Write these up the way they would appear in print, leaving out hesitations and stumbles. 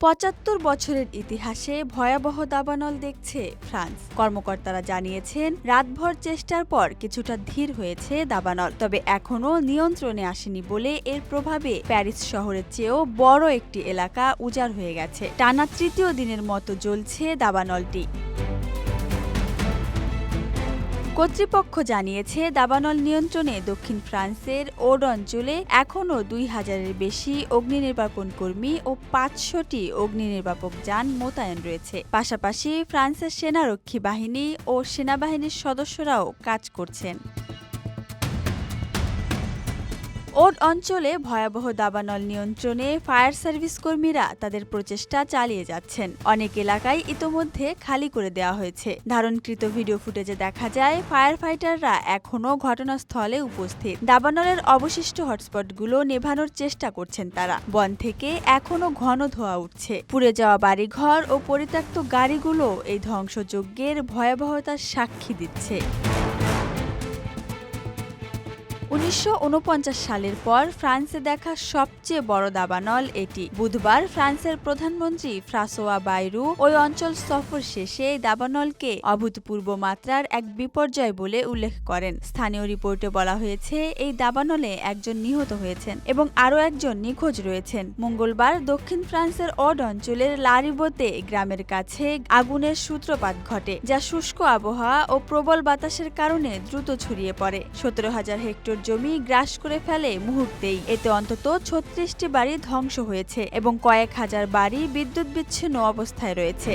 ৭৫ বছরের ইতিহাসে ভয়াবহ দাবানল দেখছে ফ্রান্স। কর্মকর্তারা জানিয়েছেন, রাতভর চেষ্টার পর কিছুটা ধীর হয়েছে দাবানল, তবে এখনও নিয়ন্ত্রণে আসেনি বলে এর প্রভাবে প্যারিস শহরের চেয়েও বড় একটি এলাকা উজাড় হয়ে গেছে। টানা তৃতীয় দিনের মতো জ্বলছে দাবানলটি। কর্তৃপক্ষ জানিয়েছে, দাবানল নিয়ন্ত্রণে দক্ষিণ ফ্রান্সের ওড অঞ্চলে এখনও ২,০০০-এর বেশি অগ্নিনির্বাপন কর্মী ও ৫০০টি অগ্নিনির্বাপক যান মোতায়েন রয়েছে। পাশাপাশি ফ্রান্সের সেনারক্ষী বাহিনী ও সেনাবাহিনীর সদস্যরাও কাজ করছেন। ওড অঞ্চলে ভয়াবহ দাবানল নিয়ন্ত্রণে ফায়ার সার্ভিস কর্মীরা তাদের প্রচেষ্টা চালিয়ে যাচ্ছেন। অনেক এলাকায় ইতোমধ্যে খালি করে দেওয়া হয়েছে। ধারণকৃত ভিডিও ফুটেজে দেখা যায়, ফায়ার ফাইটাররা এখনও ঘটনাস্থলে উপস্থিত। দাবানলের অবশিষ্ট হটস্পটগুলো নেভানোর চেষ্টা করছেন তারা। বন থেকে এখনও ঘন ধোঁয়া উঠছে। পুড়ে যাওয়া বাড়িঘর ও পরিত্যক্ত গাড়িগুলো এই ধ্বংসযজ্ঞের ভয়াবহতার সাক্ষী দিচ্ছে। ১৯৪৯ সালের পর ফ্রান্সে দেখা সবচেয়ে বড় দাবানল এটি। বুধবার ফ্রান্সের প্রধানমন্ত্রী ফ্রাঁসোয়া বাইরু ওই অঞ্চল সফর শেষে দাবানলকে অভূতপূর্ব মাত্রার এক বিপর্যয় বলে উল্লেখ করেন। স্থানীয় রিপোর্টে বলা হয়েছে, এই দাবানলে একজন নিহত হয়েছেন এবং আরও একজন নিখোঁজ রয়েছেন। মঙ্গলবার দক্ষিণ ফ্রান্সের ওড অঞ্চলের লারিবোতে গ্রামের কাছে আগুনের সূত্রপাত ঘটে, যা শুষ্ক আবহাওয়া ও প্রবল বাতাসের কারণে দ্রুত ছড়িয়ে পড়ে। ১৭,০০০ হেক্টর জমি গ্রাস করে ফেলে মুহূর্তেই। এতে অন্তত ৩৬টি বাড়ি ধ্বংস হয়েছে এবং কয়েক হাজার বাড়ি বিদ্যুৎ বিচ্ছিন্ন অবস্থায় রয়েছে।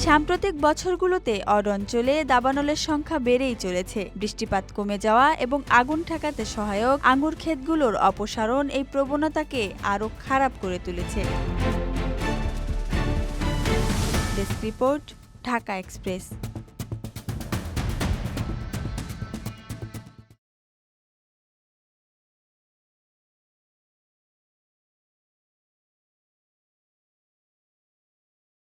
সাম্প্রতিক বছরগুলোতে ওড অঞ্চলে দাবানলের সংখ্যা বেড়েই চলেছে। বৃষ্টিপাত কমে যাওয়া এবং আগুন ঠেকাতে সহায়ক আঙুর ক্ষেতগুলোর অপসারণ এই প্রবণতাকে আরও খারাপ করে তুলেছে। Desk report, Dhaka express.